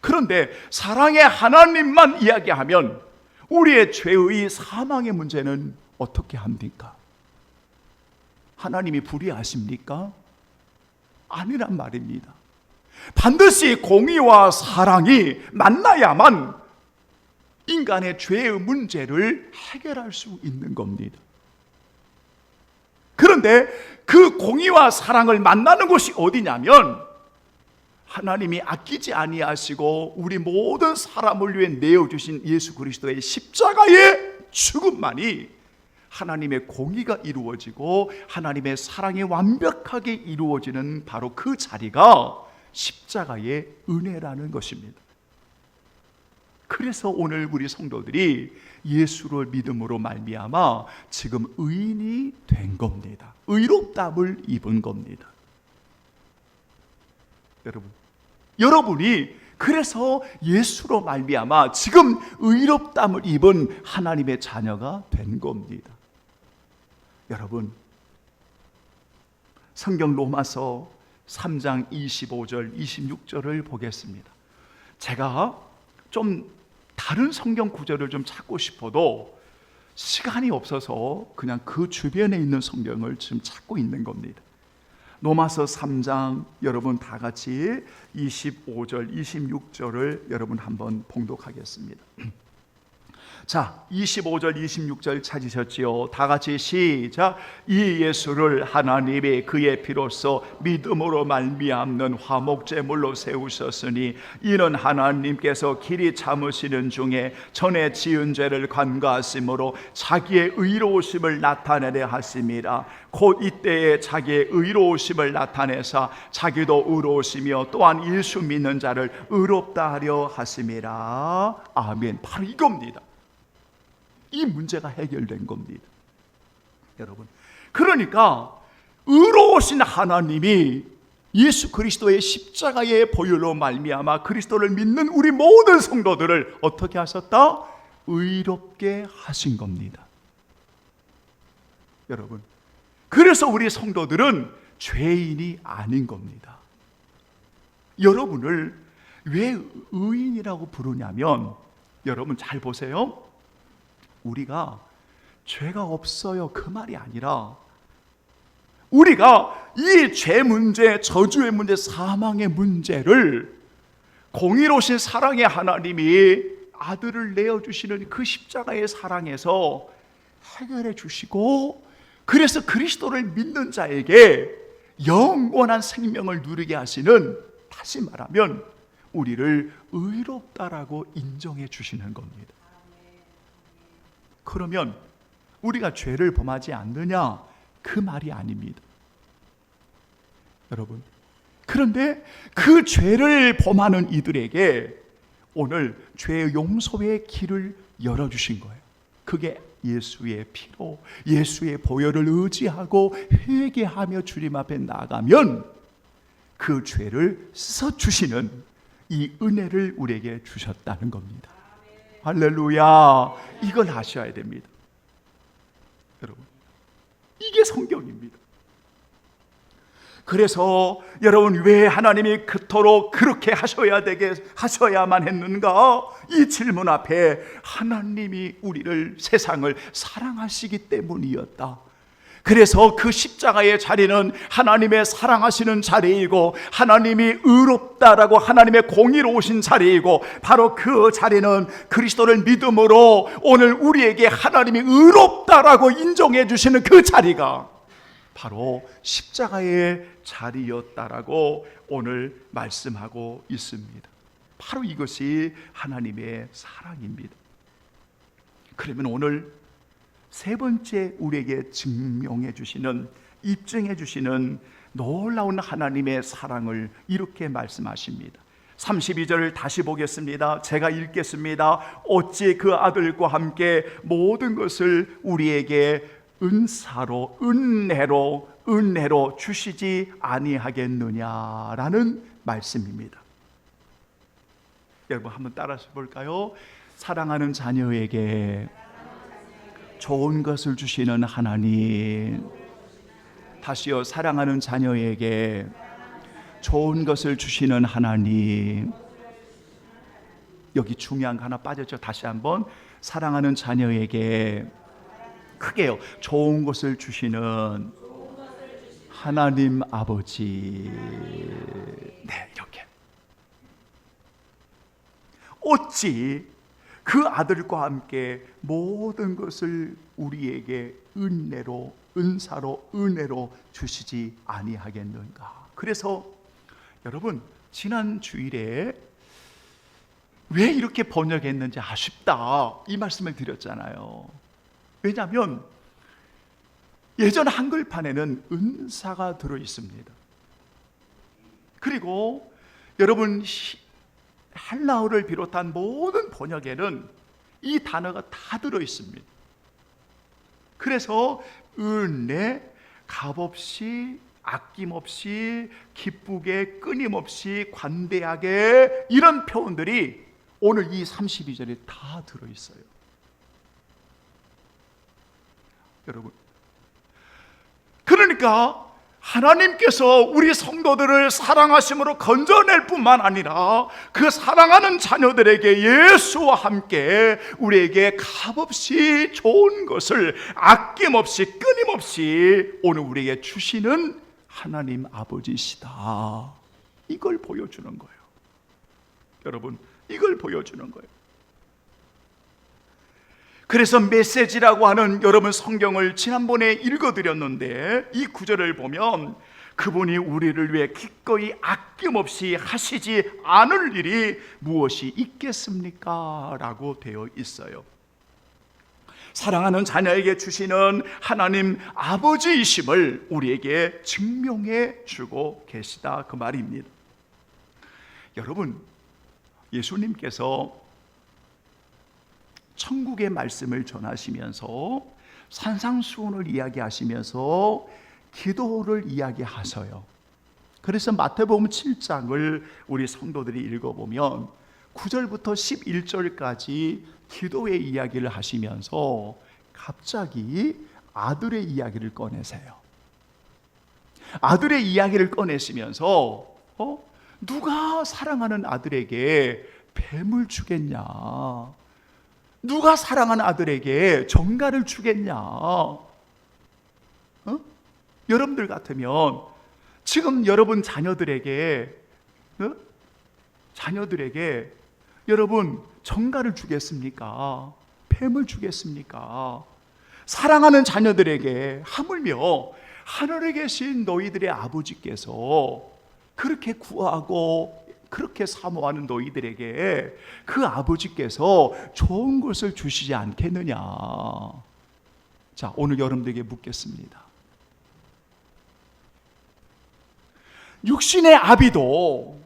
그런데 사랑의 하나님만 이야기하면 우리의 죄의 사망의 문제는 어떻게 합니까? 하나님이 불의하십니까? 아니란 말입니다. 반드시 공의와 사랑이 만나야만 인간의 죄의 문제를 해결할 수 있는 겁니다. 그런데 그 공의와 사랑을 만나는 곳이 어디냐면 하나님이 아끼지 아니하시고 우리 모든 사람을 위해 내어주신 예수 그리스도의 십자가의 죽음만이 하나님의 공의가 이루어지고 하나님의 사랑이 완벽하게 이루어지는 바로 그 자리가 십자가의 은혜라는 것입니다. 그래서 오늘 우리 성도들이 예수를 믿음으로 말미암아 지금 의인이 된 겁니다. 의롭다함을 입은 겁니다. 여러분이 그래서 예수로 말미암아 지금 의롭다함을 입은 하나님의 자녀가 된 겁니다. 여러분, 성경 로마서 3장 25절 26절을 보겠습니다. 제가 좀 다른 성경 구절을 좀 찾고 싶어도 시간이 없어서 그냥 그 주변에 있는 성경을 지금 찾고 있는 겁니다. 로마서 3장 여러분 다 같이 25절 26절을 여러분 한번 봉독하겠습니다. 자, 25절 26절 찾으셨지요? 다 같이 시작. 이 예수를 하나님이 그의 피로써 믿음으로 말미암는 화목제물로 세우셨으니 이는 하나님께서 길이 참으시는 중에 전에 지은 죄를 간과하심으로 자기의 의로우심을 나타내려 하심이라. 곧 이때에 자기의 의로우심을 나타내사 자기도 의로우시며 또한 예수 믿는 자를 의롭다 하려 하심이라. 아멘. 바로 이겁니다. 이 문제가 해결된 겁니다. 여러분, 그러니까 의로우신 하나님이 예수 그리스도의 십자가의 보혈로 말미암아 그리스도를 믿는 우리 모든 성도들을 어떻게 하셨다? 의롭게 하신 겁니다. 여러분, 그래서 우리 성도들은 죄인이 아닌 겁니다. 여러분을 왜 의인이라고 부르냐면, 여러분 잘 보세요. 우리가 죄가 없어요 그 말이 아니라 우리가 이 죄 문제, 저주의 문제, 사망의 문제를 공의로우신 사랑의 하나님이 아들을 내어주시는 그 십자가의 사랑에서 해결해 주시고, 그래서 그리스도를 믿는 자에게 영원한 생명을 누리게 하시는, 다시 말하면 우리를 의롭다라고 인정해 주시는 겁니다. 그러면 우리가 죄를 범하지 않느냐? 그 말이 아닙니다. 여러분, 그런데 그 죄를 범하는 이들에게 오늘 죄의 용서의 길을 열어주신 거예요. 그게 예수의 피로, 예수의 보혈을 의지하고 회개하며 주님 앞에 나가면 그 죄를 씻어주시는 이 은혜를 우리에게 주셨다는 겁니다. 할렐루야. 이걸 아셔야 됩니다. 여러분, 이게 성경입니다. 그래서 여러분, 왜 하나님이 그토록 그렇게 하셔야만 했는가? 이 질문 앞에 하나님이 우리를, 세상을 사랑하시기 때문이었다. 그래서 그 십자가의 자리는 하나님의 사랑하시는 자리이고 하나님이 의롭다라고 하나님의 공의로우신 자리이고, 바로 그 자리는 그리스도를 믿음으로 오늘 우리에게 하나님이 의롭다라고 인정해 주시는 그 자리가 바로 십자가의 자리였다라고 오늘 말씀하고 있습니다. 바로 이것이 하나님의 사랑입니다. 그러면 오늘 세 번째 우리에게 증명해 주시는, 입증해 주시는 놀라운 하나님의 사랑을 이렇게 말씀하십니다. 32절을 다시 보겠습니다. 제가 읽겠습니다. 어찌 그 아들과 함께 모든 것을 우리에게 은사로, 은혜로 주시지 아니하겠느냐라는 말씀입니다. 여러분 한번 따라서 볼까요? 사랑하는 자녀에게 좋은 것을 주시는 하나님. 다시요. 사랑하는 자녀에게 좋은 것을 주시는 하나님. 여기 중요한 거 하나 빠졌죠. 다시 한번. 사랑하는 자녀에게 크게요. 좋은 것을 주시는 하나님 아버지. 네, 이렇게. 어찌 그 아들과 함께 모든 것을 우리에게 은혜로 주시지 아니하겠는가. 그래서 여러분, 지난 주일에 왜 이렇게 번역했는지 아쉽다 이 말씀을 드렸잖아요. 왜냐하면 예전 한글판에는 은사가 들어 있습니다. 그리고 여러분 헬라어를 비롯한 모든 번역에는 이 단어가 다 들어 있습니다. 그래서 은혜, 값없이, 아낌없이, 기쁘게, 끊임없이, 관대하게, 이런 표현들이 오늘 이 32절에 다 들어 있어요. 여러분, 그러니까 하나님께서 우리 성도들을 사랑하심으로 건져낼 뿐만 아니라 그 사랑하는 자녀들에게 예수와 함께 우리에게 값없이 좋은 것을 아낌없이 끊임없이 오늘 우리에게 주시는 하나님 아버지시다. 이걸 보여주는 거예요. 여러분, 이걸 보여주는 거예요. 그래서 메시지라고 하는 여러분 성경을 지난번에 읽어드렸는데 이 구절을 보면 그분이 우리를 위해 기꺼이 아낌없이 하시지 않을 일이 무엇이 있겠습니까? 라고 되어 있어요. 사랑하는 자녀에게 주시는 하나님 아버지이심을 우리에게 증명해 주고 계시다, 그 말입니다. 여러분, 예수님께서 천국의 말씀을 전하시면서 산상수훈을 이야기하시면서 기도를 이야기하셔요. 그래서 마태복음 7장을 우리 성도들이 읽어보면 9절부터 11절까지 기도의 이야기를 하시면서 갑자기 아들의 이야기를 꺼내세요. 아들의 이야기를 꺼내시면서 누가 사랑하는 아들에게 뱀을 주겠냐, 누가 사랑하는 아들에게 정갈을 주겠냐. 여러분들 같으면 지금 여러분 자녀들에게 여러분 정갈을 주겠습니까? 뱀을 주겠습니까? 사랑하는 자녀들에게, 하물며 하늘에 계신 너희들의 아버지께서 그렇게 구하고 그렇게 사모하는 너희들에게 그 아버지께서 좋은 것을 주시지 않겠느냐. 자, 오늘 여러분들에게 묻겠습니다. 육신의 아비도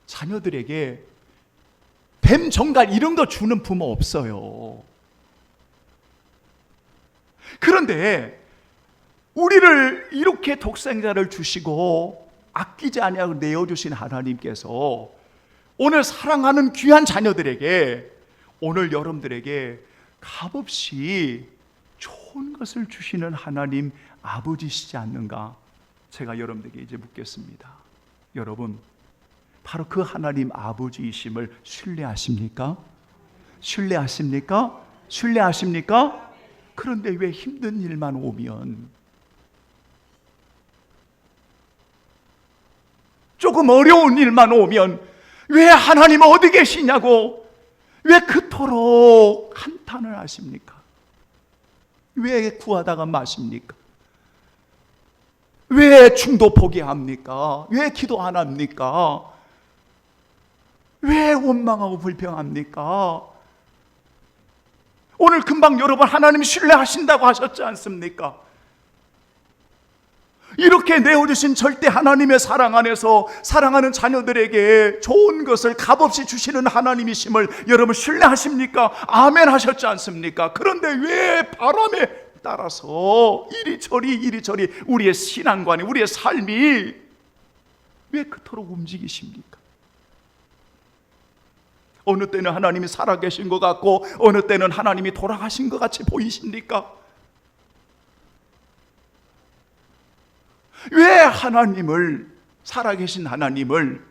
자녀들에게 뱀, 정갈 이런 거 주는 부모 없어요. 그런데 우리를 이렇게 독생자를 주시고 아끼지 아니하고 내어주신 하나님께서 오늘 사랑하는 귀한 자녀들에게, 오늘 여러분들에게 값없이 좋은 것을 주시는 하나님 아버지시지 않는가? 제가 여러분들에게 이제 묻겠습니다. 여러분, 바로 그 하나님 아버지이심을 신뢰하십니까? 신뢰하십니까? 신뢰하십니까? 그런데 왜 힘든 일만 오면, 조금 어려운 일만 오면 왜 하나님 어디 계시냐고 왜 그토록 한탄을 하십니까? 왜 구하다가 마십니까? 왜 중도 포기합니까? 왜 기도 안 합니까? 왜 원망하고 불평합니까? 오늘 금방 여러분 하나님 신뢰하신다고 하셨지 않습니까? 이렇게 내어주신 절대 하나님의 사랑 안에서 사랑하는 자녀들에게 좋은 것을 값없이 주시는 하나님이심을 여러분 신뢰하십니까? 아멘 하셨지 않습니까? 그런데 왜 바람에 따라서 이리저리 우리의 신앙관이, 우리의 삶이 왜 그토록 움직이십니까? 어느 때는 하나님이 살아계신 것 같고 어느 때는 하나님이 돌아가신 것 같이 보이십니까? 왜 하나님을, 살아계신 하나님을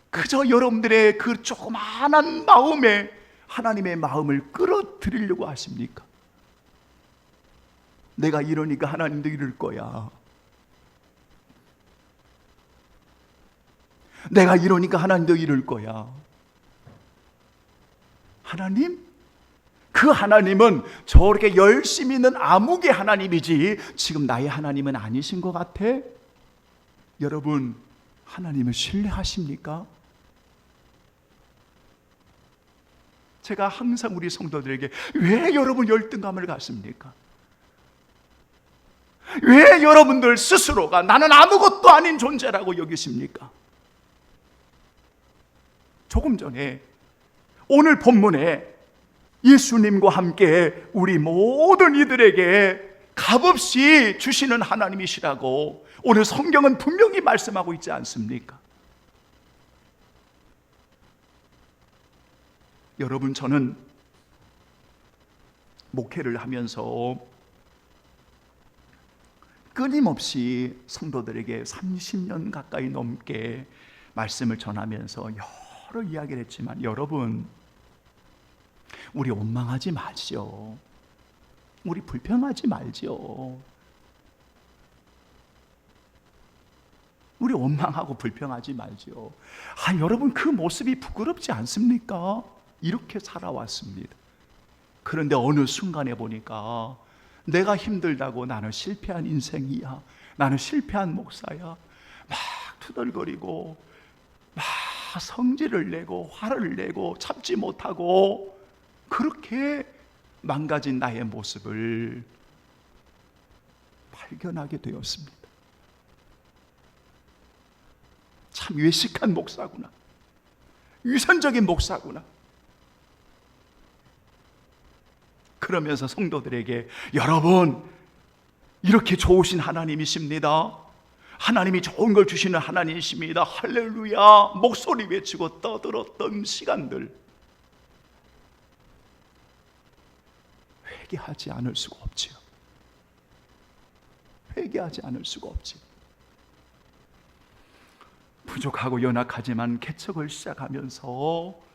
그저 여러분들의 그 조그마한 마음에 하나님의 마음을 끌어들이려고 하십니까? 내가 이러니까 하나님도 이럴 거야. 내가 이러니까 하나님도 이럴 거야. 하나님? 그 하나님은 저렇게 열심히 있는 암흑의 하나님이지 지금 나의 하나님은 아니신 것 같아? 여러분, 하나님을 신뢰하십니까? 제가 항상 우리 성도들에게 왜 여러분 열등감을 갖습니까? 왜 여러분들 스스로가 나는 아무것도 아닌 존재라고 여기십니까? 조금 전에 오늘 본문에 예수님과 함께 우리 모든 이들에게 값없이 주시는 하나님이시라고 오늘 성경은 분명히 말씀하고 있지 않습니까? 여러분, 저는 목회를 하면서 끊임없이 성도들에게 30년 가까이 넘게 말씀을 전하면서 여러 이야기를 했지만 여러분, 우리 원망하지 마시오. 우리 불평하지 말지요. 우리 원망하고 불평하지 말지요. 여러분, 그 모습이 부끄럽지 않습니까? 이렇게 살아왔습니다. 그런데 어느 순간에 보니까 내가 힘들다고 나는 실패한 인생이야, 나는 실패한 목사야, 막 투덜거리고 막 성질을 내고 화를 내고 참지 못하고 그렇게 망가진 나의 모습을 발견하게 되었습니다. 참 외식한 목사구나, 위선적인 목사구나. 그러면서 성도들에게 여러분, 이렇게 좋으신 하나님이십니다. 하나님이 좋은 걸 주시는 하나님이십니다. 할렐루야 목소리 외치고 떠들었던 시간들, 회개하지 않을 수가 없지요. 회개하지 않을 수가 없지요. 부족하고 연약하지만 개척을 시작하면서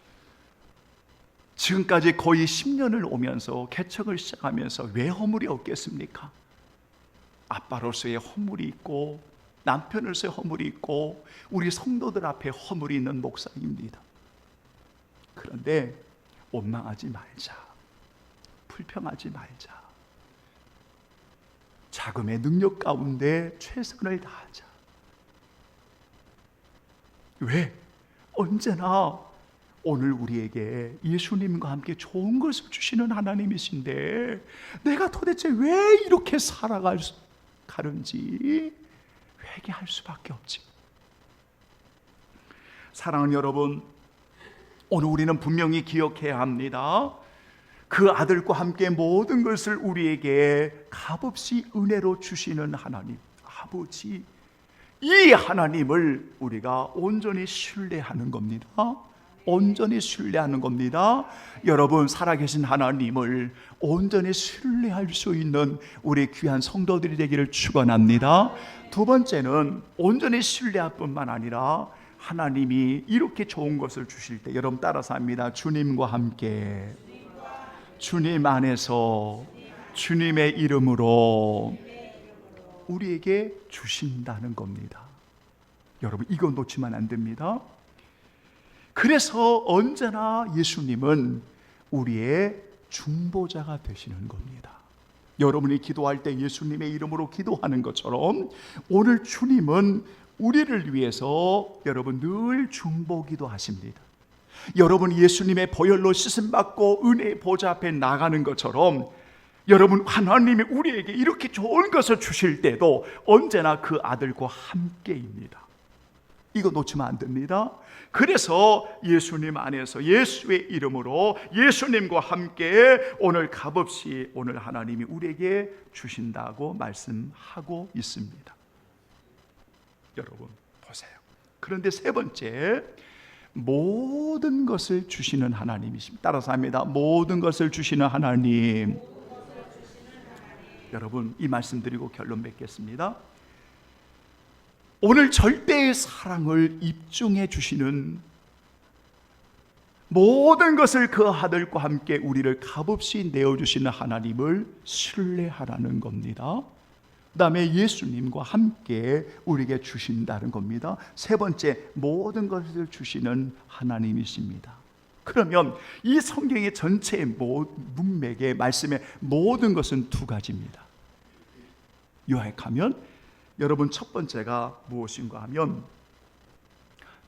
지금까지 거의 10년을 오면서 개척을 시작하면서 왜 허물이 없겠습니까? 아빠로서의 허물이 있고 남편으로서의 허물이 있고 우리 성도들 앞에 허물이 있는 목사입니다. 그런데 원망하지 말자, 불평하지 말자, 자금의 능력 가운데 최선을 다하자. 왜? 언제나 오늘 우리에게 예수님과 함께 좋은 것을 주시는 하나님이신데 내가 도대체 왜 이렇게 살아가는지 회개할 수밖에 없지. 사랑하는 여러분, 오늘 우리는 분명히 기억해야 합니다. 그 아들과 함께 모든 것을 우리에게 값없이 은혜로 주시는 하나님, 아버지, 이 하나님을 우리가 온전히 신뢰하는 겁니다. 온전히 신뢰하는 겁니다. 여러분, 살아계신 하나님을 온전히 신뢰할 수 있는 우리 귀한 성도들이 되기를 축원합니다. 두 번째는 온전히 신뢰할 뿐만 아니라 하나님이 이렇게 좋은 것을 주실 때 여러분 따라서 합니다. 주님과 함께, 주님 안에서, 주님의 이름으로 우리에게 주신다는 겁니다. 여러분, 이거 놓치면 안 됩니다. 그래서 언제나 예수님은 우리의 중보자가 되시는 겁니다. 여러분이 기도할 때 예수님의 이름으로 기도하는 것처럼 오늘 주님은 우리를 위해서 여러분 늘 중보기도 하십니다. 여러분 예수님의 보혈로 씻음받고 은혜의 보좌 앞에 나가는 것처럼 여러분 하나님이 우리에게 이렇게 좋은 것을 주실 때도 언제나 그 아들과 함께입니다. 이거 놓치면 안 됩니다. 그래서 예수님 안에서 예수의 이름으로 예수님과 함께 오늘 값없이 오늘 하나님이 우리에게 주신다고 말씀하고 있습니다. 여러분 보세요. 그런데 세 번째, 모든 것을 주시는 하나님이십니다. 따라서 합니다. 모든 것을 주시는 하나님. 여러분 이 말씀 드리고 결론 맺겠습니다. 오늘 절대의 사랑을 입증해 주시는, 모든 것을 그 아들과 함께 우리를 값없이 내어주시는 하나님을 신뢰하라는 겁니다. 그 다음에 예수님과 함께 우리에게 주신다는 겁니다. 세 번째, 모든 것을 주시는 하나님이십니다. 그러면 이 성경의 전체의 문맥의 말씀의 모든 것은 두 가지입니다. 요약하면 여러분 첫 번째가 무엇인가 하면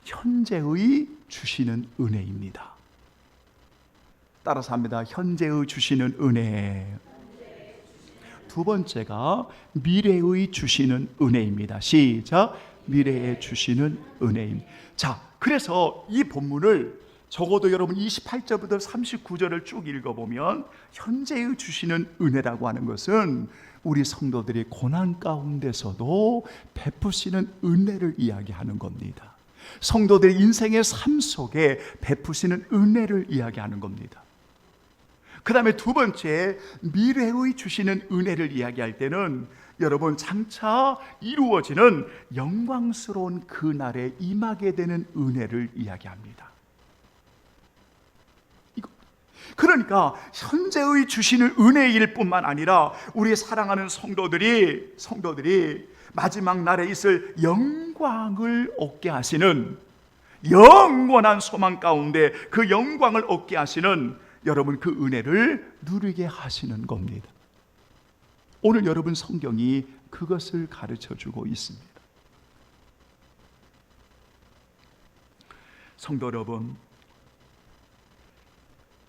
현재의 주시는 은혜입니다. 따라서 합니다. 현재의 주시는 은혜. 두 번째가 미래의 주시는 은혜입니다. 시작. 미래에 주시는 은혜입니다. 자, 그래서 이 본문을 적어도 여러분 28절부터 39절을 쭉 읽어보면 현재의 주시는 은혜라고 하는 것은 우리 성도들이 고난 가운데서도 베푸시는 은혜를 이야기하는 겁니다. 성도들의 인생의 삶 속에 베푸시는 은혜를 이야기하는 겁니다. 그 다음에 두 번째, 미래의 주시는 은혜를 이야기할 때는 여러분 장차 이루어지는 영광스러운 그날에 임하게 되는 은혜를 이야기합니다. 그러니까 현재의 주시는 은혜일 뿐만 아니라 우리 사랑하는 성도들이 마지막 날에 있을 영광을 얻게 하시는, 영원한 소망 가운데 그 영광을 얻게 하시는 여러분 그 은혜를 누리게 하시는 겁니다. 오늘 여러분 성경이 그것을 가르쳐주고 있습니다. 성도 여러분,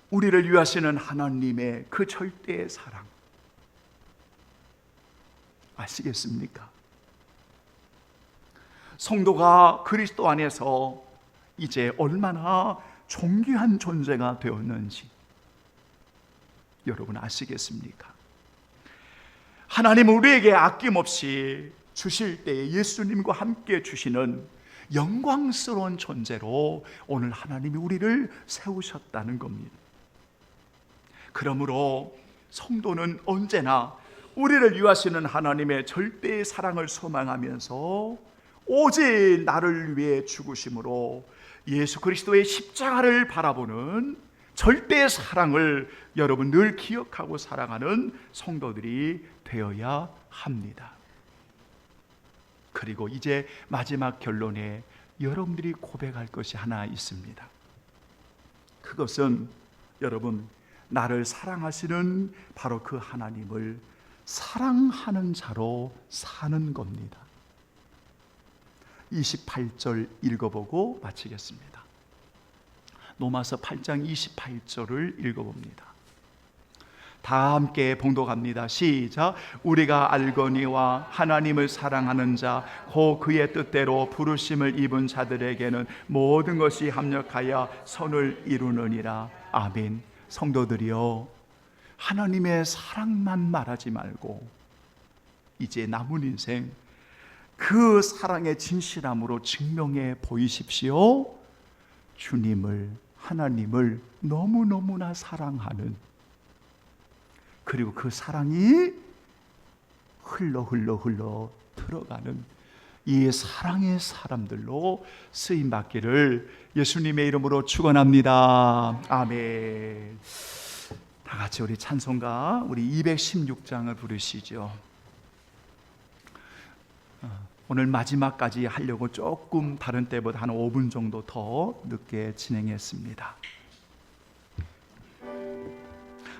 우리를 위하시는 하나님의 그 절대의 사랑 아시겠습니까? 성도가 그리스도 안에서 이제 얼마나 존귀한 존재가 되었는지 여러분 아시겠습니까? 하나님은 우리에게 아낌없이 주실 때에 예수님과 함께 주시는 영광스러운 존재로 오늘 하나님이 우리를 세우셨다는 겁니다. 그러므로 성도는 언제나 우리를 위하시는 하나님의 절대의 사랑을 소망하면서 오직 나를 위해 죽으심으로 예수 그리스도의 십자가를 바라보는 절대의 사랑을 여러분 늘 기억하고 사랑하는 성도들이 되어야 합니다. 그리고 이제 마지막 결론에 여러분들이 고백할 것이 하나 있습니다. 그것은 여러분 나를 사랑하시는 바로 그 하나님을 사랑하는 자로 사는 겁니다. 28절 읽어보고 마치겠습니다. 로마서 8장 28절을 읽어봅니다. 다 함께 봉독합니다. 시작. 우리가 알거니와 하나님을 사랑하는 자 곧 그의 뜻대로 부르심을 입은 자들에게는 모든 것이 합력하여 선을 이루느니라. 아멘. 성도들이여, 하나님의 사랑만 말하지 말고 이제 남은 인생 그 사랑의 진실함으로 증명해 보이십시오. 주님을, 하나님을 너무너무나 사랑하는, 그리고 그 사랑이 흘러 들어가는 이 사랑의 사람들로 쓰임받기를 예수님의 이름으로 축원합니다. 아멘. 다 같이 우리 찬송가 우리 216장을 부르시죠. 오늘 마지막까지 하려고 조금 다른 때보다 한 5분 정도 더 늦게 진행했습니다.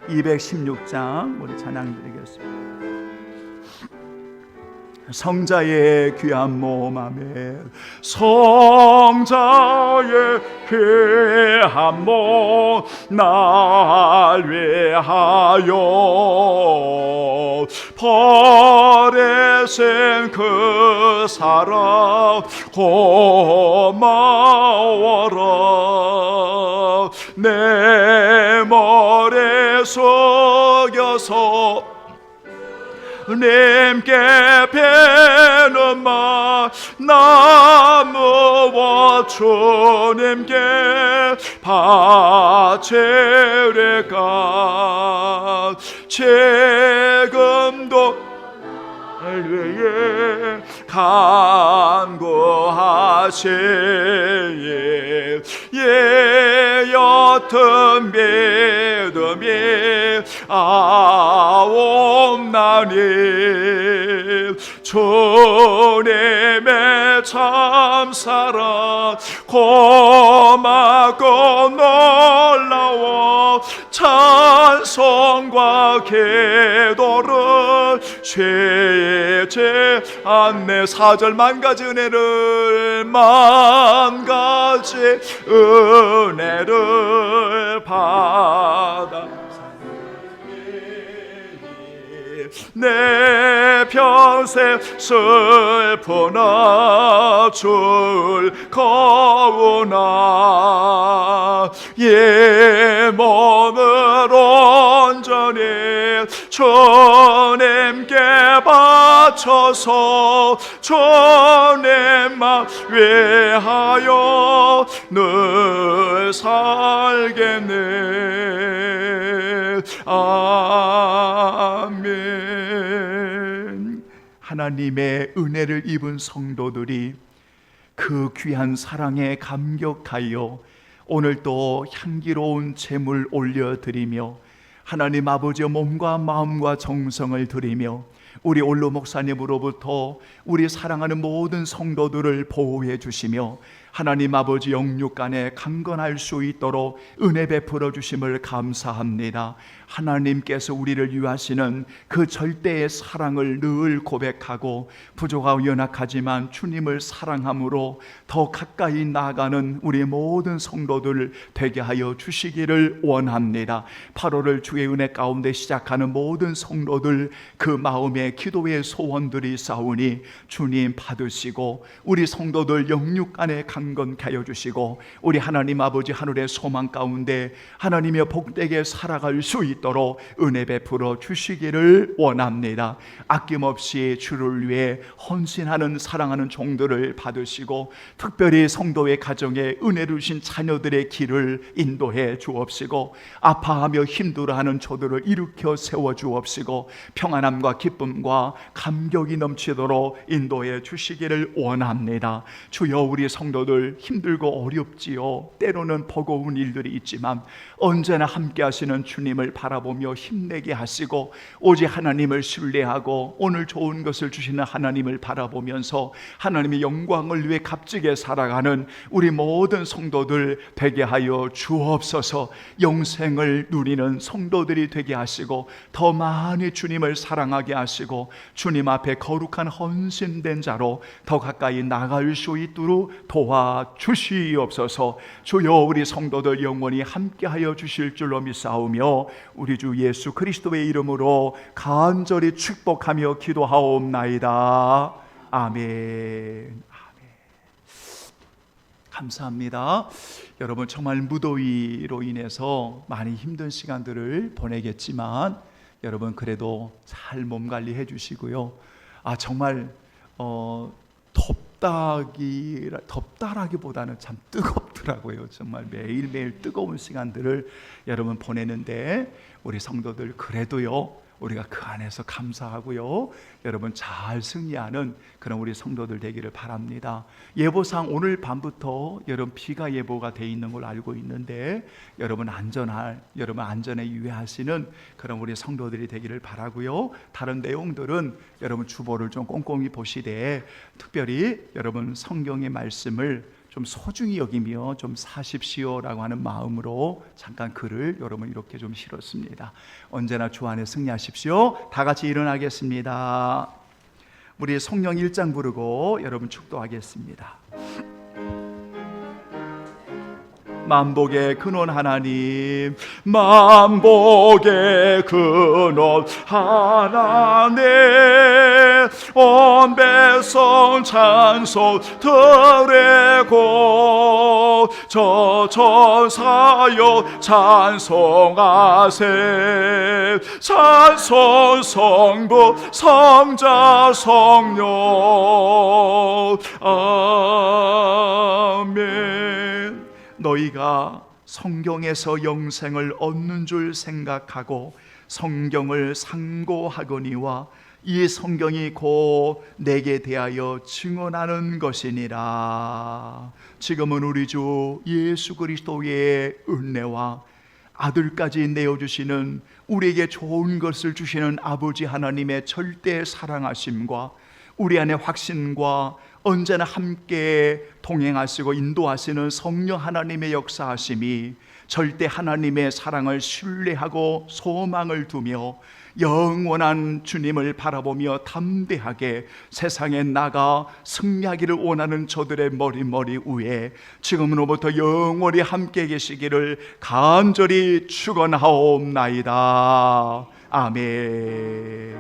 216장 우리 찬양 드리겠습니다. 성자의 귀한 몸 아멘. 성자의 귀한 몸 날 위하여 버리신 그 사랑 고마워라. 내 머리 숙여서 님께 피눈물 나누어 주님께 바치리까. 지금도 날 위해 간구하시 예 옅은 믿음이 아옵나니 주님의 참사랑 고맙고 놀라워 찬송과 기도를 쉬지 않네. 4절 만 가지 은혜를 만 가지 은혜를 받아 내 평생 슬프나 즐거우나 예 몸을 온전히 주님께 바쳐서 주님만 위하여 늘 살겠네. 아멘. 하나님의 은혜를 입은 성도들이 그 귀한 사랑에 감격하여 오늘 또 향기로운 제물 올려드리며 하나님 아버지의 몸과 마음과 정성을 드리며 우리 올로 목사님으로부터 우리 사랑하는 모든 성도들을 보호해 주시며 하나님 아버지 영육간에 강건할 수 있도록 은혜 베풀어 주심을 감사합니다. 하나님께서 우리를 위하시는 그 절대의 사랑을 늘 고백하고 부족하고 연약하지만 주님을 사랑함으로 더 가까이 나아가는 우리 모든 성도들 되게 하여 주시기를 원합니다. 8월을 주의 은혜 가운데 시작하는 모든 성도들 그 마음에 기도의 소원들이 싸우니 주님 받으시고 우리 성도들 영육간에 강건케 하여 주시고 우리 하나님 아버지 하늘의 소망 가운데 하나님의 복되게 살아갈 수 있도록 은혜 베풀어 주시기를 원합니다. 아낌없이 주를 위해 헌신하는 사랑하는 종들을 받으시고 특별히 성도의 가정에 은혜를 주신 자녀들의 길을 인도해 주옵시고 아파하며 힘들어하는 저들을 일으켜 세워 주옵시고 평안함과 기쁨과 감격이 넘치도록 인도해 주시기를 원합니다. 주여 우리 성도들 힘들고 어렵지요. 때로는 버거운 일들이 있지만 언제나 함께 하시는 주님을 바라보며 힘내게 하시고 오직 하나님을 신뢰하고 오늘 좋은 것을 주시는 하나님을 바라보면서 하나님의 영광을 위해 값지게 살아가는 우리 모든 성도들 되게 하여 주옵소서. 영생을 누리는 성도들이 되게 하시고 더 많이 주님을 사랑하게 하시고 주님 앞에 거룩한 헌신된 자로 더 가까이 나갈 수 있도록 도와주시옵소서. 주여 우리 성도들 영원히 함께하여 주실 줄로 믿사오며 우리 주 예수 그리스도의 이름으로 간절히 축복하며 기도하옵나이다. 아멘. 감사합니다. 여러분 정말 무더위로 인해서 많이 힘든 시간들을 보내겠지만 여러분 그래도 잘 몸 관리해 주시고요. 정말 덥다라기보다는 참 뜨겁더라고요. 정말 매일매일 뜨거운 시간들을 여러분 보내는데 우리 성도들 그래도요 우리가 그 안에서 감사하고요 여러분 잘 승리하는 그런 우리 성도들 되기를 바랍니다. 예보상 오늘 밤부터 여러분 비가 예보가 돼 있는 걸 알고 있는데 여러분 안전에 유의하시는 그런 우리 성도들이 되기를 바라고요. 다른 내용들은 여러분 주보를 좀 꼼꼼히 보시되 특별히 여러분 성경의 말씀을 좀 소중히 여기며 좀 사십시오라고 하는 마음으로 잠깐 글을 여러분 이렇게 좀 실었습니다. 언제나 주 안에 승리하십시오. 다 같이 일어나겠습니다. 우리 성령 1장 부르고 여러분 축도하겠습니다. 만복의 근원 하나님, 만복의 근원 하나님, 온 백성 찬송 드리고 저 천사여 찬송하세. 찬송 성부 성자 성령. 아멘. 너희가 성경에서 영생을 얻는 줄 생각하고 성경을 상고하거니와 이 성경이 곧 내게 대하여 증언하는 것이니라. 지금은 우리 주 예수 그리스도의 은혜와 아들까지 내어주시는 우리에게 좋은 것을 주시는 아버지 하나님의 절대 사랑하심과 우리 안에 확신과 언제나 함께 동행하시고 인도하시는 성령 하나님의 역사하심이 절대 하나님의 사랑을 신뢰하고 소망을 두며 영원한 주님을 바라보며 담대하게 세상에 나가 승리하기를 원하는 저들의 머리 위에 지금으로부터 영원히 함께 계시기를 간절히 축원하옵나이다. 아멘.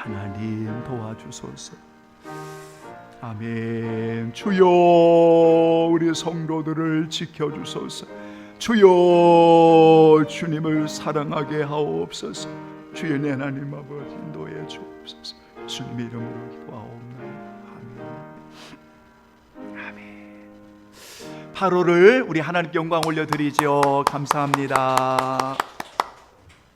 하나님 도와주소서. 아멘. 주여 우리 성도들을 지켜주소서. 주여 주님을 사랑하게 하옵소서. 주의 내 하나님 아버지 인도해 주옵소서. 주님의 이름으로 기도하옵나이다. 아멘. 아멘. 8월을 우리 하나님께 영광 올려드리죠. 감사합니다.